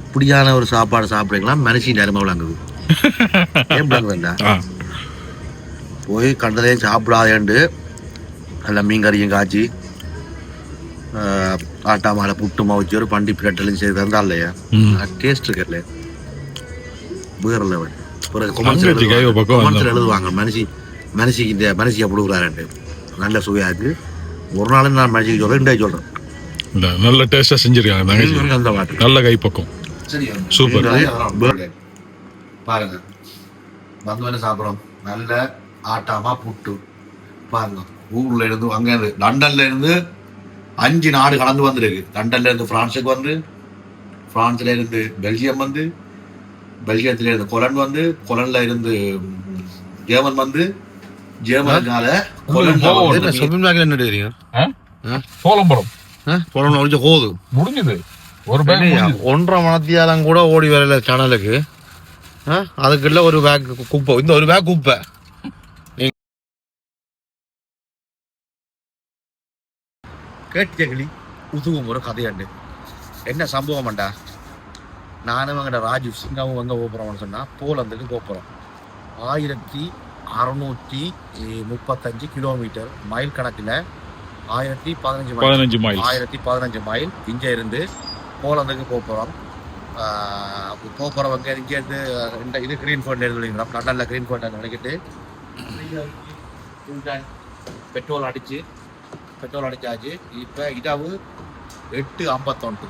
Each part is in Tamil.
இப்படியான ஒரு சாப்பாடு சாப்பிடுறீங்களா மனுஷி நேரமா விளங்குது. ஏன் விளங்குதுண்டா போய் கண்டதையும் சாப்பிடாதேண்டு நல்ல மீன் கறியும் காய்ச்சி ஆட்டா மாலை புட்டுமா வச்சு ஒரு பண்டி பிளட்டையும் செய்து தந்தா இல்லையா டேஸ்ட் இருக்கல வேற லெவல். எழுதுவாங்க மனுஷிக்கு இந்த மனுஷியை கொடுக்குறாரு நல்ல சுவையா இருக்கு. ஒரு நாள் நான் மனுஷிக்கு சொல்றேன், இன்றைக்கு சொல்றேன் நல்ல டேஸ்டா செஞ்சிருக்காங்க. நல்ல கைப்பக்கம் சூப்பர். பாருங்க வந்து சாப்பிடுறோம் நல்ல ஆட்டாமா புட்டு பாருங்க. ஊர்ல இருந்து அங்க இருந்து லண்டன்ல இருந்து 5 நாடு கடந்து வந்திருக்கு. லண்டன்ல இருந்து பிரான்ஸுக்கு வந்து, பிரான்ஸ்ல இருந்து பெல்ஜியம் வந்து, பெல்ஜியத்துல இருந்து கொலன் வந்து, கொலன்ல இருந்து ஜெர்மன் வந்து, ஜெர்மனால என்ன தெரியும் போகுது முடிஞ்சது. ஒரு 1.5 மணத்தியாலம் கூட ஓடி வரல சேனலுக்கு. அதுக்குள்ள ஒரு பேக் குப்பை, இந்த ஒரு பேக் குப்பை. கேட்டகளி உதுவும் ஒரு கதையாண்டு என்ன சம்பவம்டா. நானும் அங்கட ராஜு சிங்காவும் எங்கே போகிறோம்னு சொன்னால் போலந்துக்கு போகிறோம். 1635 கிலோமீட்டர் மைல் கணக்கில் 1015 மைல் இங்கே இருந்து போலந்துக்கு போகிறோம். போகிறவங்க இங்கேருந்து இது கிரீன் ஃபோர்ட் எழுதுறோம். லண்டனில் கிரீன் ஃபோர்ட் நினைக்கிட்டு பெட்ரோல் அடிச்சாச்சு. இப்போ இரவு 8:51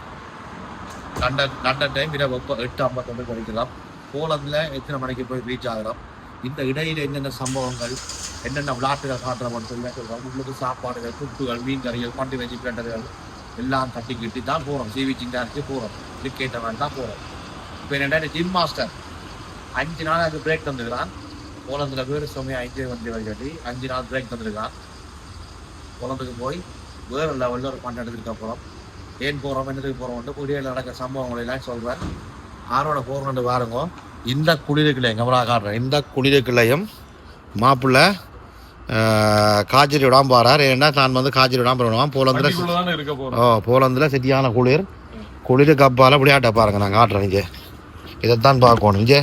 லண்டன் டைம் இரவு 8:51 படிக்கலாம். போலந்தில் எத்தனை மணிக்கு போய் ரீச் ஆகிறோம். இந்த இடையில என்னென்ன சம்பவங்கள் என்னென்ன விளையாட்டுகள் காட்டுறோம்னு சொல்லி சொல்கிறோம். உங்களுக்கு சாப்பாடுகள் புட்டுகள் மீன் கறிகள் பண்டி வெஜி பிளண்டர்கள் எல்லாம் கட்டிக்கிட்டு தான் போகிறோம். சிவி சிண்டாருக்கு போகிறோம். கிரிக்கெட்டை வேன் தான் போகிறோம். இப்போ என்னென்ன ஜிம் மாஸ்டர் 5 நாள் அதுக்கு பிரேக் தந்துக்கிறான். போலந்தில் வேறு சமயம் 5 வந்து சொல்லி 5 நாள் பிரேக் தந்துருக்கான். போலந்துக்கு போய் வேறு லெவலில் ஒரு பணம் எடுத்துகிட்டு போகிறோம். ஏன் போகிறோம் என்னதுக்கு போகிறோம்ட்டு குடியில் நடக்கிற சம்பவங்களை எல்லாம் சொல்கிறேன். ஆரோட போகிறோம்னு பாருங்க. இந்த குளிருக்குள்ளையும் கமலா காட்டுறேன். இந்த குளிருக்குள்ளையும் மாப்பிள்ளை காய்ச்சல் விடாமல் போகிறார். ஏன்னா நான் வந்து காய்ச்சல் விடாமல் போடுவான். போலந்தில் சரியான குளிருக்கு அப்பால் விளையாட்ட பாருங்க. நான் காட்டுறேன். இங்கே இதைத்தான் பார்க்கணும். இங்கே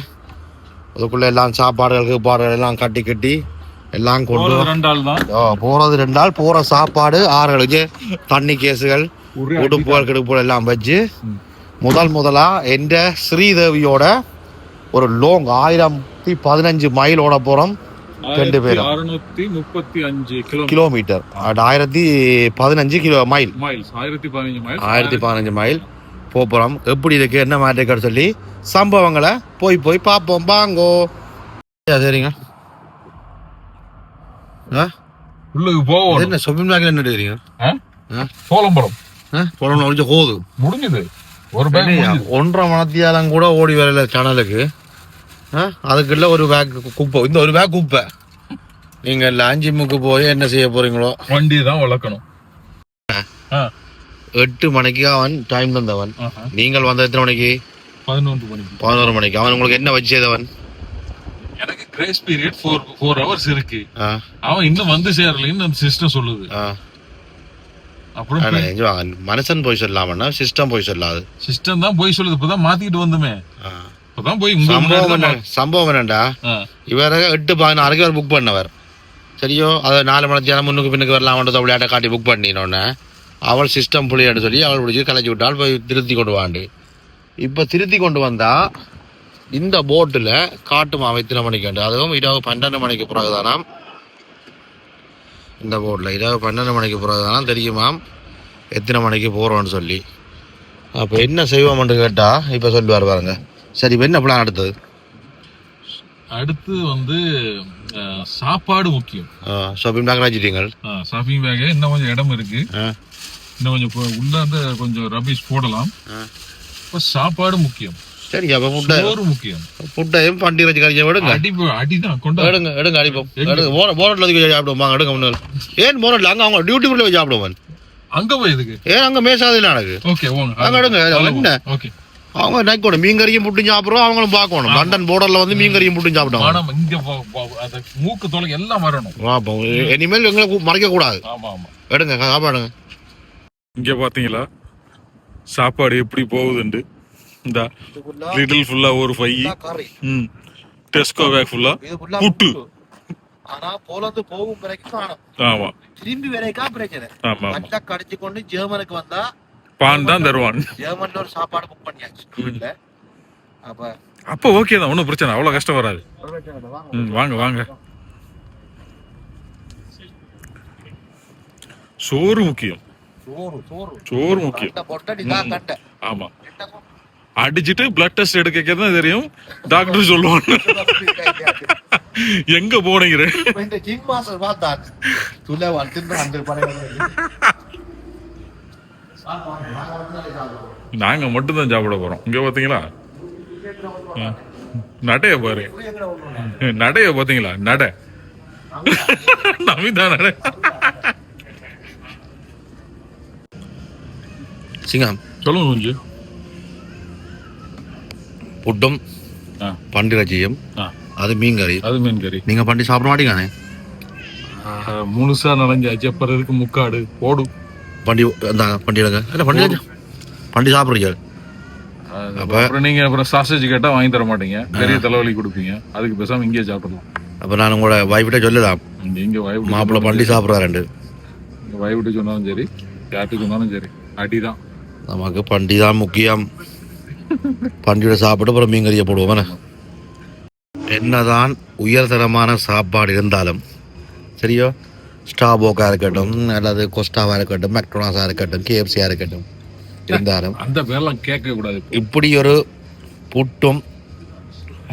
அதுக்குள்ளே எல்லாம் சாப்பாடுகள் எல்லாம் கட்டி எல்லாம் கொண்டு போகிறது 2 நாள். போகிற சாப்பாடு 6 ஆளுக்கு தண்ணி கேஸுகள் கிடுப்புகள் எல்லாம் வச்சு முதலா எந்த ஸ்ரீதேவியோட ஒரு லாங் 1015 மைல் ஓட போகிறோம். 2 பேரும் 635 கிலோமீட்டர் 1015 மைல் 1015 மைல் போகிறோம். எப்படி இருக்கு என்ன மாட்டேன்னு சொல்லி சம்பவங்களை போய் பார்ப்போம். பாங்கோ சரிங்க. உள்ளுக்கு போவோம். என்ன ஷாப்பிங் பேக்ல என்ன தெரியும் போலம் போகுது முடிஞ்சது. ஒரு 1.5 மணத்தியாலம் கூட ஓடி வரல சேனலுக்கு. அதுக்குள்ள ஒரு பேக் குப்பை, இந்த ஒரு பேக் குப்பை. நீங்க லாஞ்சிமுக்கு போய் என்ன செய்ய போறீங்களோ வண்டி தான் வளர்க்கணும். 8 மணிக்கு அவன் டைம் தந்தவன். நீங்கள் வந்த எத்தனை மணிக்கு? 11 மணிக்கு. அவன் உங்களுக்கு என்ன வச்சு செய்தவன்? எனக்கு கிரேஸ் பீரியட் 4 hours இருக்கு. அவன் இன்னும் வந்து சேரலன்னு அந்த சிஸ்டம் சொல்லுது. அப்புறம் மனுஷன் போய் சொல்லாமன்னா சிஸ்டம் போய் சொல்லாது. சிஸ்டம் தான் போய் சொல்லுது. இப்பதான் மாத்திட்டு வந்துமே. இப்பதான் போய் சம்பவம் என்னண்டா, இவரை 8:16 புக் பண்ணவர். சரியோ, அதை 4 மணித்தியாலம் முன்னுக்கு பின்னுக்கு வரலாம்ன்றத விளையாட்டை காட்டி புக் பண்ணினோடனே அவள் சிஸ்டம் புள்ளியான்னு சொல்லி அவள் பிடிச்சி கலைச்சி விட்டால் போய் திருத்தி கொண்டு வாண்டு. இப்போ திருத்தி கொண்டு வந்தா இந்த போட்டில் காட்டுமா எத்தனை மணிக்கு, அதுவும் இரவு 12 மணிக்கு பிறகுதானாம். இந்த போட்டில் இரவு 12 மணிக்கு பிறகுதானாம் தெரியுமாம் எத்தனை மணிக்கு போகிறோன்னு சொல்லி. அப்போ என்ன செய்வோம்னு கேட்டால் இப்போ சொல்லுவார் பாருங்க. சரி, இப்போ என்ன பிளான் அடுத்தது? அடுத்து வந்து சாப்பாடு முக்கியம். ஷாப்பிங் பேக் வச்சுட்டீங்க? ஷாப்பிங் பேக் இன்னும் கொஞ்சம் இடம் இருக்கு. இன்னும் கொஞ்சம் உள்ள கொஞ்சம் ரபிஷ் போடலாம். இப்போ சாப்பாடு முக்கியம். சரி, அப்போ முக்கியம். ஃபுட்டையும் பண்டி வச்சு கழிச்ச விடுங்க. அடிதான் கொண்டு எடுங்க அடிப்போம். போனட்ல வச்சு சாப்பிடுவாங்க. எடுங்க முன்னாள். ஏன் போனட்ல அங்கே அவங்க டியூட்டி ஃபுல்ல வச்சு சாப்பிடுவான். அங்க போய் எதுக்கு? ஏன் அங்க மேசாதில்ல எனக்கு. அங்க எடுங்க. என்ன அவங்க நைக்கோட மீன் கறியும் புட்டு சாப்பிடுறோம். அவங்களும் பார்க்கணும். லண்டன் போர்டர்ல வந்து மீன் கறியும் புட்டு சாப்பிடுவாங்க. மூக்கு தொலை எல்லாம் வரணும். இனிமேல் எங்களை மறைக்க கூடாது. எடுங்க சாப்பாடுங்க. இங்க பாத்தீங்களா சாப்பாடு எப்படி போகுதுண்டு இந்த லிட்டில் ஃபுல்லா ஒரு ஃபை டெஸ்கோ பேக் ஃபுல்லா புட்டு. ஆனா போலந்து போகும் வரைக்கும் காணும். ஆமா திரும்பி வரைக்கா பிரச்சனை. ஆமா மட்டை கடிச்சு கொண்டு ஜெர்மனுக்கு வந்தா பான் தான் தருவான். ஜெர்மன்ல ஒரு சாப்பாடு புக் பண்ணியாச்சு வீட்டுல. அப்ப ஓகே தான், ஒன்றும் பிரச்சனை அவ்வளவு கஷ்டம் வராது. வாங்க வாங்க. சோறு முக்கியம், சோறு முக்கியம். ஆமா அடிச்சுட்டு பிளட் டெஸ்ட் எடுக்க தான் தெரியும் டாக்டர் சொல்லுவாங்க எங்க போனீங்க. நாங்க மட்டும் தான் சாப்பிட போறோம். இங்க பாத்தீங்களா நடைய பாரு, நடைய பாத்தீங்களா நட நமிதா நட. சிங்கம் சொல்லுங்க கொஞ்சம். புட்டும் பண்டி ரஜியம், அது மீன் கறி. அது மீன் கறி. நீங்க பண்டி சாப்பிட மாட்டீங்க? முழுசா நனைஞ்சாச்சு, அப்புறம் இருக்கு முக்காடு போடும். பண்டி அந்த பண்டிகை இல்லை பண்டி பண்டி சாப்பிட்றீங்க. அப்புறம் நீங்க அப்புறம் சாசேஜ் கேட்டா வாங்கி தர மாட்டீங்க, பெரிய தலைவலி கொடுப்பீங்க. அதுக்கு பேசாம இங்கேயே சாப்பிடலாம். அப்ப நான் உங்களோட வைஃப்கிட்ட சொல்லலாம், இங்க வைஃப் மாப்பிள்ள பண்டி சாப்பிட்றாரு. வைஃப்கிட்ட சொன்னாலும் சரி, யார்கிட்ட சொன்னாலும் சரி, அடிதான். நமக்கு பண்டி தான் முக்கியம். பண்டிகை சாப்பிட்டு அப்புறம் மீன் கறியை போடுவோம். என்னதான் உயர்தரமான சாப்பாடு இருந்தாலும் சரியோ, ஸ்டாபோக்கா இருக்கட்டும் அல்லது கொஸ்டாவா இருக்கட்டும், மெக்டோனாஸா இருக்கட்டும், கேஎஃப்சியா இருக்கட்டும், இருந்தாலும் அந்த பேர்லாம் கேட்க கூடாது. இப்படி ஒரு புட்டும்,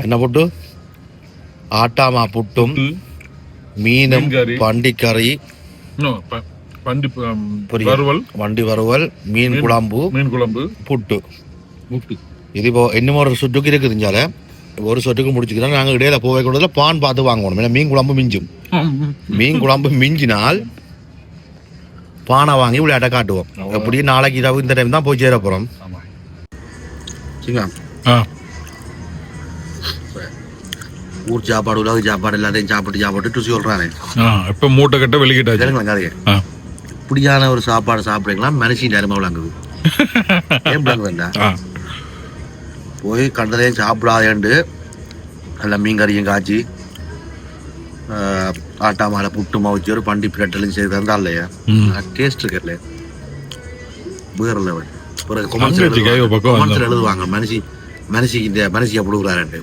என்ன புட்டு, ஆட்டாமா புட்டும் மீனும் பண்டிக்கறி, வண்டி வறுவல், மீன் குழம்பு, புட்டு. இது இப்போ இன்னும் ஒரு சுட்டுக்கு இருக்குதுஞ்சால ஒரு சொட்டுக்கு முடிச்சுக்கிறோம். நாங்கள் இடையில போவே கூடல பான் பார்த்து வாங்கணும். ஏன்னா மீன் குழம்பு மிஞ்சும். மீன் குழம்பு மிஞ்சினால் பானை வாங்கி விளையாட்ட காட்டுவோம். எப்படி நாளைக்கு இரவு இந்த டைம் தான் போய் சேர போறோம். ஊர் சாப்பாடு உலக சாப்பாடு எல்லாத்தையும் சாப்பிட்டு ருசி சொல்றானே. இப்ப மூட்டை கட்ட வெளிக்கிட்டாச்சு. இப்படியான ஒரு சாப்பாடு சாப்பிடுறீங்களா மனுஷன் நேரமா விளங்குது. ஏன் விளங்குதுண்டா, போய் கண்டதையும் சாப்பிடாதேண்டு நல்லா மீன் கறியும் காய்ச்சி ஆட்டா மாலை புட்டுமா வச்சு ஒரு பண்டி பிளட்லையும் செய்து தந்தா இல்லையா, டேஸ்ட் இருக்கல வேற லெவல். எழுதுவாங்க மனுஷிக்கு இந்த மனுஷியை கொடுக்குறாரு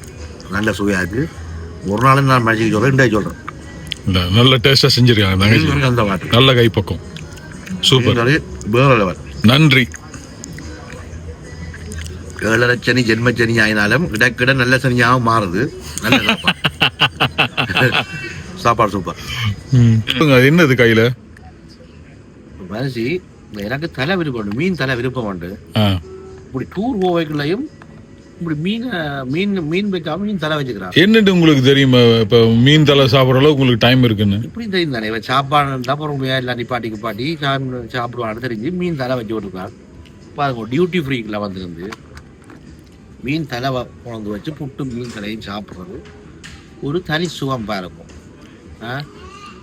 நல்ல சுவையாச்சு. ஒரு நாள் நான் மனுஷிக்கு சொல்றேன், சொல்றேன் நல்ல டேஸ்டா செஞ்சிருக்காங்க. அந்த மாதிரி நல்ல கைப்பக்கம், சூப்பர், வேற லெவல். நன்றி. 7 சனி ஜென்மச்சனி ஆயினாலும் இடக்கிட நல்ல சனியாகவும் மாறுது. நல்ல சாப்பாடு சூப்பர். என்னது கையில மனசி எனக்கு தலை விருப்பம், மீன் தலை விருப்பம் உண்டு. இப்படி டூர் போவைகளையும் இப்படி மீன் வைக்காம மீன் தலை வச்சுக்கிறான். என்னட்டு உங்களுக்கு தெரியுமா இப்ப மீன் தலை சாப்பிட்ற அளவுக்கு உங்களுக்கு டைம் இருக்குன்னு? இப்படி தெரியும் தானே, இவன் சாப்பாடு தான் பொறுமையா எல்லாம் நிப்பாட்டி சாப்பிடுவான்னு தெரிஞ்சு மீன் தலை வச்சு விட்டுருக்கான். பாருங்க டியூட்டி ஃப்ரீக்கில் வந்துருந்து மீன் தலை கொண்டு வச்சு புட்டு மீன் தலையும் சாப்பிட்றது ஒரு தனி சுகம் இருக்கும்.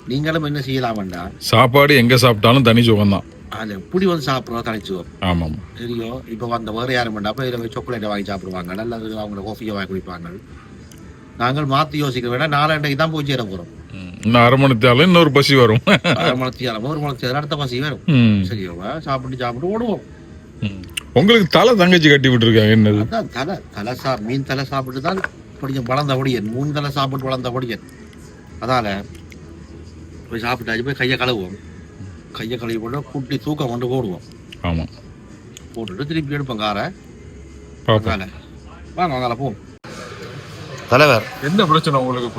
நீங்களும் என்ன செய்யலாம் வேண்டாம், சாப்பாடு எங்க சாப்பிட்டாலும் தனி சுகம் தான். அது எப்படி வந்து சாப்பிட்றோம் தனி சுகம். ஆமாம் தெரியும். இப்போ வந்த வேறு யாரும் வேண்டாம், இப்போ இதில் சாக்லேட்டை வாங்கி சாப்பிடுவாங்க, அல்லது அவங்கள காஃபியை வாங்கி குடிப்பாங்க. நாங்கள் மாற்றி யோசிக்க வேண்டாம், 4 அன்றைக்கு தான் போய் சேர போகிறோம். இன்னும் 1/2 மணித்தாலும் இன்னொரு பசி வரும். 1/2 மணித்தாலும் 1 மணித்தாலும் அடுத்த பசி வரும். சரியோவா சாப்பிட்டு ஓடுவோம். உங்களுக்கு தலை தங்கச்சி கட்டி விட்டுருக்காங்க. என்னது தலை மீன் தலை சாப்பிட்டு தான் படிக்கும் வளர்ந்த பொடியன், 3 தலை சாப்பிட்டு வளர்ந்த பொடியன். அதால போய் சாப்பிட்டாச்சு, போய் கையை கழுவுவோம். கையை கழுவி போட்டு குட்டி தூக்கம் கொண்டு போடுவோம். ஆமாம், போட்டுட்டு திருப்பி எடுப்போம் காரை. வாங்க போவோம். தலைவர் என்ன பிரச்சனை உங்களுக்கு?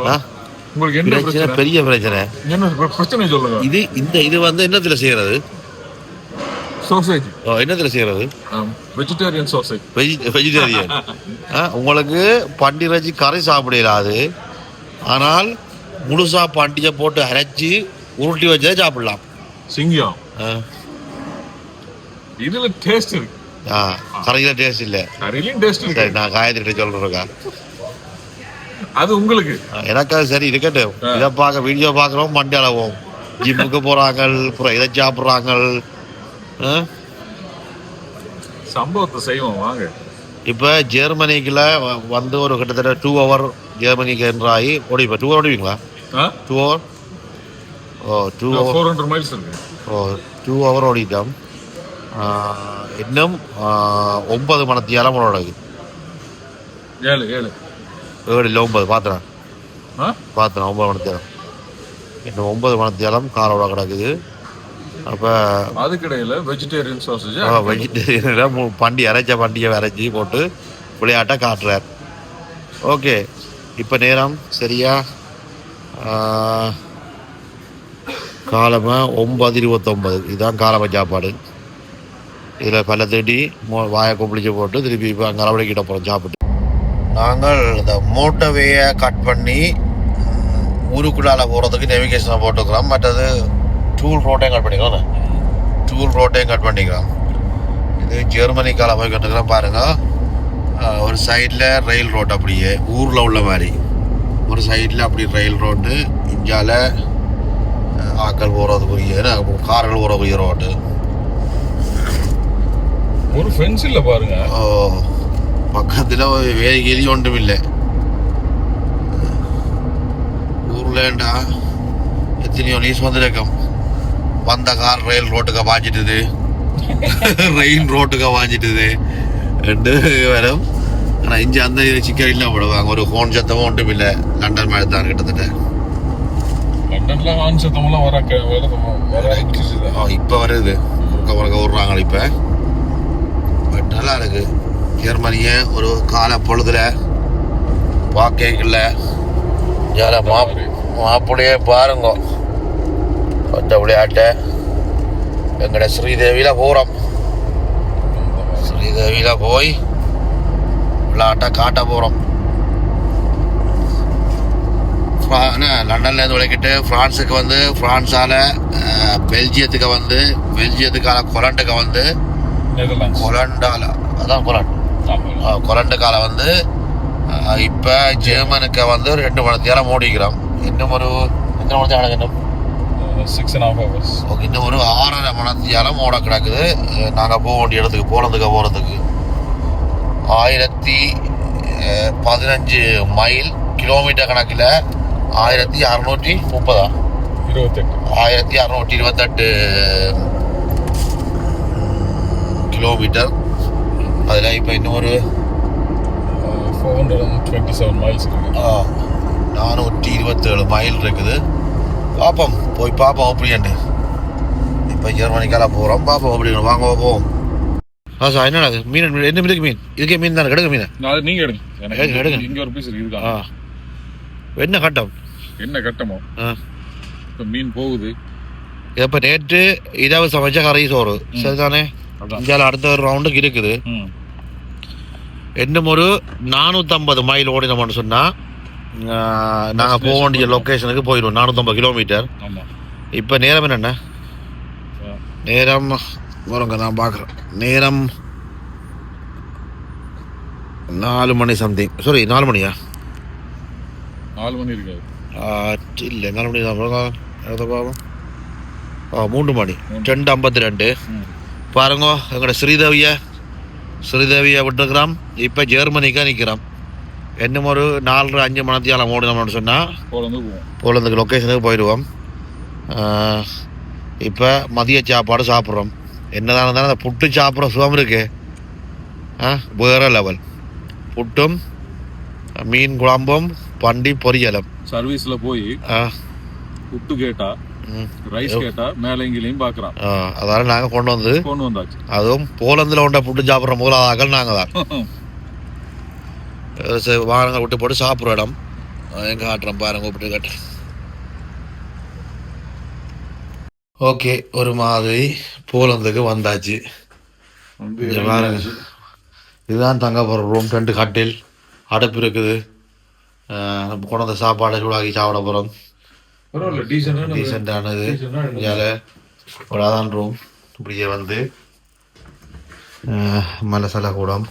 உங்களுக்கு என்ன பிரச்சனை? பெரிய பிரச்சனை. என்ன பிரச்சனை சொல்லுங்க. இது வந்து என்னத்துல செய்யறது? சோசேஜ். என்னத்துல செய்யறது? Vegetarian sausage. வெஜிடேரியன். உங்களுக்கு பண்டிகை கறி சாப்பிடாது, ஆனால் முழுசா பண்டிகை போட்டு அரைச்சி உருட்டி வச்சே சாப்பிடலாம். சிங்கம் இதுல டேஸ்ட் இருக்கு. கறியில டேஸ்ட் இல்ல, கறியிலும் டேஸ்ட் இருக்கு. சரி, நான் காயத்ரி சொல்றேன், அது உங்களுக்கு. எனக்கு அது சரி இருக்கட்டும். இதை பார்க்க வீடியோ பார்க்குறோம், மண்டி அளவோம், ஜிம்முக்கு போறாங்க, அப்புறம் இதை சாப்பிட்றாங்க. சம்பவத்தை செய்வோம் வாங்க. இப்போ ஜெர்மனிக்குள்ள வந்து ஒரு கிட்டத்தட்ட 2 hour ஜெர்மனிக்கு என்றாகி ஓடி இப்போ 2 hour ஓடிவீங்களா? 2 hour? ஓ 2 hour 400 மைல்ஸ் இருக்கு. ஓ 2 hour ஓடிட்டோம். இன்னும் 9 மணித்தியாலம் ஓடாது. 7 இல்லை 9 பார்த்தேன் 9 மணித்தியாலம். இன்னும் 9 மணித்தியாலம் காரோட கிடக்குது. அப்போ அதுக்கிடையில் வெஜிடேரியன் சாசேஜ் வெஜிடேரியன் பண்டி பண்டிகை அரைச்சி போட்டு விளையாட்டை காட்டுறார். ஓகே, இப்போ நேரம் சரியா காலமாக 9:29. இதுதான் காலமாக சாப்பாடு. இதில் பல தேடி வாயை கொப்பளிச்சு போட்டு திருப்பி இப்போ அங்கே அளவடிக்கிட்ட போகிறோம் சாப்பிட்டு. நாங்கள் இந்த மோட்டோவேயை கட் பண்ணி ஊருக்குள்ளால் போகிறதுக்கு நேவிகேஷனை போட்டுக்கிறோம். மற்றது டூல் ரோட்டையும் கட் பண்ணிக்கலாம். இது ஜெர்மனிக்கால போய் கட்டுக்கிறோம் பாருங்கள். ஒரு சைடில் ரயில் ரோடு, அப்படியே ஊரில் உள்ள மாதிரி ஒரு சைடில் அப்படி ரயில் ரோடு, இஞ்சால ஆக்கள் போகிறதுக்குரிய கார்கள் போகிறதுக்குரிய ரோடு. ஒரு ஃபென்ஸ் இல்லை பாருங்க. பக்கத்தில் வேறு கீதி ஒன்றும் இல்லை. ஊர்லேண்டா எத்தனையோ நியூஸ் வந்துருக்கம். வந்த கார் ரயில் ரோட்டுக்கு வாஞ்சிட்டுது, ரயில் ரோட்டுக்கு வாஞ்சிட்டுது ரெண்டு வரும். ஆனால் இங்கே அந்த சிக்கல் இல்லை போடுவாங்க. ஒரு ஹோன் சத்தமும் ஒன்றும் இல்லை. லண்டன் மாதிரி தான் கிட்டத்தட்ட. இப்போ வருது விடுறாங்க. இப்போ பட் நல்லா இருக்கு. ஜெர்மனியை ஒரு கால பொழுதுல பார்க்கல மாப்பிள்ளையே பாருங்க. கொண்ட விளையாட்டை எங்கட ஸ்ரீதேவியில் போகிறோம். ஸ்ரீதேவியில் போய் விளையாட்டை காட்ட போகிறோம். லண்டன்லேருந்து விளைக்கிட்டு ஃப்ரான்ஸுக்கு வந்து, ஃப்ரான்ஸால் பெல்ஜியத்துக்கு வந்து, பெல்ஜியத்துக்கால கொலண்டுக்கு வந்து, கொலண்டால் அதான் கொலண்டுக்கால வந்து இப்போ ஜெர்மனுக்கு வந்து 2 மணி நேரம் ஓடிக்கிறோம். இன்னும் ஒரு எத்தனை மணி நேரம் இன்னும் 6.5 hours. ஓகே, இன்னும் ஒரு 6.5 மணி நேரம் ஓட கிடக்குது. நாங்கள் போக வேண்டிய இடத்துக்கு போகிறதுக்கு 1015 மைல், கிலோமீட்டர் கணக்கில் 1630 1628 கிலோமீட்டர். அதில் இப்போ இன்னும் ஒரு 427 மைல்ஸ் இருக்கு. 427 மைல் இருக்குது. பார்ப்போம், போய் பார்ப்போம் அப்படின்ட்டு. இப்போ ஜெர்மனிக்கால போகிறோம், பார்ப்போம் அப்படின்னு. வாங்க போவோம். சார் என்னடா மீன்? என்ன மீனுக்கு மீன்? இதுக்கே மீன் தானே கிடக்கு மீன். நீங்கள் எடுங்க. இங்கே ஒரு பீஸ் இருக்கு. என்ன கட்டம்? என்ன கட்டமோ இப்போ மீன் போகுது. இப்போ நேற்று இரவு சமைச்ச கறி சோறு சரிதானே? இந்தியாவில் அடுத்த ஒரு ரவுண்டுக்கு இருக்குது. இன்னும் ஒரு 450 மைல் ஓடினோம்னு சொன்னால் நாங்கள் போக வேண்டிய லொக்கேஷனுக்கு போயிடுவோம். 450 கிலோமீட்டர். இப்போ நேரம் என்னென்ன நேரம் வருங்க? நான் பார்க்குறேன். நேரம் 4 மணி சம்திங். சாரி 4 மணியா? 4 மணி இருக்காது. இல்லை 4 மணி தான். 3 மணி 2:52. பாருங்க, எங்களோட ஸ்ரீதேவியை விட்டுருக்கிறோம். இப்போ ஜெர்மனிக்காக நிற்கிறோம். இன்னும் ஒரு 4-5 மணி நேரம் ஓடினோம்னு சொன்னால் போலந்துக்கு லொக்கேஷனுக்கு போயிடுவோம். இப்போ மதிய சாப்பாடு சாப்பிட்றோம். என்னதான் இருந்தாலும் அந்த புட்டு சாப்பிட்ற சுகம் இருக்கு. வேறு லெவல். புட்டும் மீன் குழம்பும் பண்டி பொரியலும். சர்வீஸில் போய் புட்டு கேட்டா, ரைஸ் கேட்டா மேலங்கிலையும் பார்க்குறான். அதனால நாங்கள் கொண்டு வந்தாச்சு. அதுவும் போலந்தில் உண்ட புட்டு சாப்பிட்ற முதலாதாக்கள் நாங்கள் தான். வாகனங்கள் விட்டு போட்டு சாப்பிட்ற இடம் எங்கே காட்டுறோம் பாருங்க. விட்டு காட்டுறேன். ஓகே, ஒரு மாதிரி போலந்துக்கு வந்தாச்சு. இதுதான் தங்க போகிற ரூம். 2 கட்டில், அடுப்பு இருக்குது. கொண்டு வந்த சாப்பாடை சூடாக்கி சாப்பிட போகிறோம். டீசெண்டானது. ஒரு அதான் ரூம். இப்படியே வந்து மலசல கூடம்.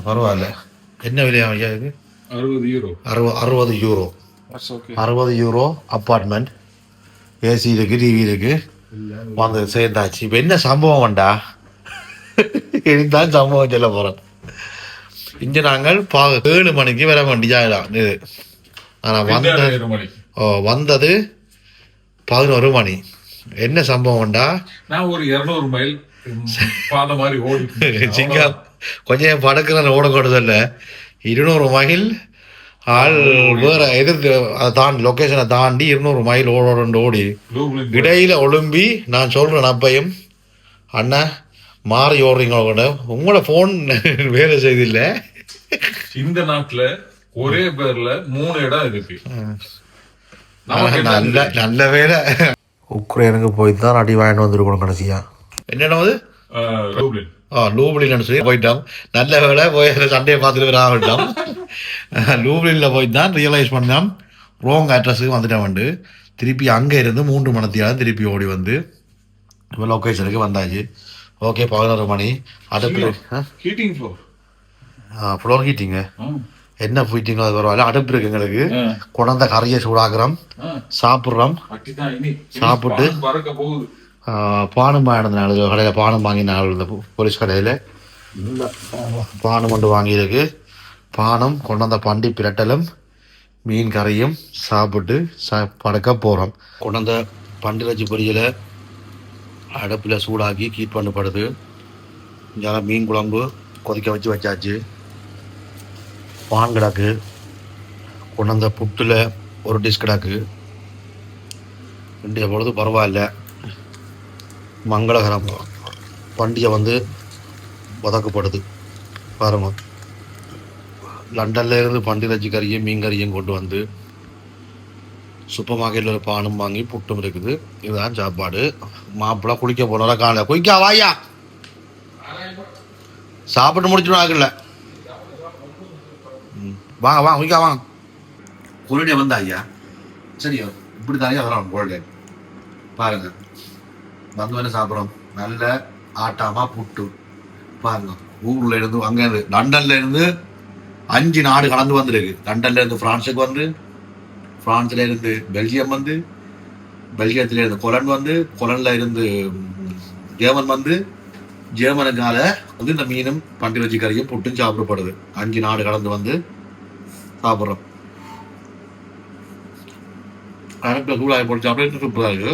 பரவாயில்ல. என்ன விலையா ஐயா இது? 60 யூரோ. 60 euro apartment. ஏசி இருக்கு, டிவி இருக்கு. வந்து சேர்ந்தாச்சு. இப்போ என்ன சம்பவம் வேண்டா, இதுதான் சம்பவம் சொல்ல போறோம். இங்க நாங்கள் 7 மணிக்கு வர வேண்டியதான் இது. ஆனா வந்தது 11 மணி. என்ன சம்பவம்டா, நான் ஒரு 200 மைல் பாத மாதிரி ஓடி சிங்கம் கொஞ்சம் படுக்கிற ஓடக்கூடதில்ல. 200 மைல் ஆள் வேற எதிர்த்து அதை தாண்டி லொக்கேஷனை தாண்டி 200 மைல் ஓடி இடையில ஒழும்பி நான் சொல்றேன் அப்பையும், அண்ணா மாறி ஓடுறீங்களோ கூட உங்களோட போன் வேலை செய்தில்லை. இந்த நாட்டுல ஒரே பேர்ல 3 இடம் இருக்கு. நல்ல வேலை உக்ரைனுக்கு போய் தான் அடி வாங்கிட்டு வந்துருக்கணும் கடைசியா. என்ன இடம் அது? லூப்ளின்னு சொல்லி போயிட்டோம். நல்ல வேலை போய் சண்டையை பார்த்துட்டு ஆகிட்டோம். லூப்ளினில் போய் தான் ரியலைஸ் பண்ணோம் ரோங் அட்ரஸுக்கு வந்துட்டோம். திருப்பி அங்கே இருந்து 3 மணித்தியாலும் திருப்பி ஓடி வந்து இப்போ லொக்கேஷனுக்கு வந்தாச்சு. ஓகே 11 மணி. அடுப்பு ஃப்ளோர் ஹீட்டிங்க. என்ன ஹீட்டிங்கோ அது பரவாயில்ல. அடுப்பு இருக்கு எங்களுக்கு. குழந்த கறியை சூடாக்குறோம், சாப்பிட்றோம். சாப்பிட்டு பானம் வாங்கினால கடையில் பானம் வாங்கினாள் இந்த போலீஸ் கடையில். பானம் கொண்டு வாங்கியிருக்கு. பானம் கொண்டு வந்த பண்டி பிரட்டலும் மீன் கறியும் சாப்பிட்டு படுக்க போகிறோம். கொண்டு வந்த பண்டிரச்சி பொரியலை அடுப்பில் சூடாக்கி கீட் பண்ணப்படுது. இங்கே மீன் குழம்பு கொதிக்க வச்சாச்சு. பான் கிடாக்கு. கொண்டு வந்த புட்டில் ஒரு டிஷ் கிடாக்கு. இன்றைய பொழுது பரவாயில்ல, மங்களகரம். பண்டிகை வந்து வதக்கப்படுது பாருங்க. லண்டன்ல இருந்து பண்டிரச்சி கறியும் மீன் கறியும் கொண்டு வந்து சூப்பர் மார்க்கெட்டில் ஒரு பானும் வாங்கி புட்டும் இருக்குது. இதுதான் சாப்பாடு. மாப்பிள்ளை குளிக்க போனால காலை குயிக்கா வாயா சாப்பிட்டு முடிச்சுடும் ஆகல. வாங்க வாங்க குயிக்கா வாங்க. குளிடைய வந்தா ஐயா சரியோ இப்படி தானே வரலாம் கோல்டு பாருங்க. வந்து வேணும் சாப்பிட்றோம். நல்ல ஆட்டாமா புட்டு பாருங்க. ஊர்ல இருந்து அங்க இருந்து லண்டன்ல இருந்து 5 நாடு கலந்து வந்துருக்கு. லண்டன்ல இருந்து பிரான்ஸுக்கு வந்து, பிரான்ஸ்ல இருந்து பெல்ஜியம் வந்து, பெல்ஜியத்துல இருந்து கொலன் வந்து, கொலன்ல இருந்து ஜெர்மன் வந்து, ஜெர்மனுக்கால வந்து இந்த மீனும் பண்டிரச்சி கறியும் புட்டும் சாப்பிடப்படுது. 5 நாடு கலந்து வந்து சாப்பிட்றோம். அடுப்பில் சூடாகி போட்டு சாப்பிட்டு சூப்பராக இருக்கு.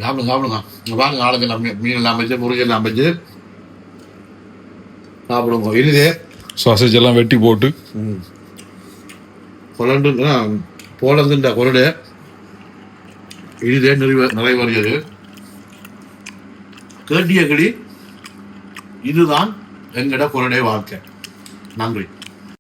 லெவல் சாப்பிடுங்க. வாங்க ஆளுங்க மீன் எல்லாம் வச்சு முருகை எல்லாம் வச்சு சாப்பிடுங்க. இதுதே சாசேஜ் எல்லாம் வெட்டி போட்டு போலந்துன்ற கொரடு இதுதே நிறைவேறியது. கேட்டிய கிளி இதுதான் எங்கட கொரடை வாழ்க்கை. நன்றி.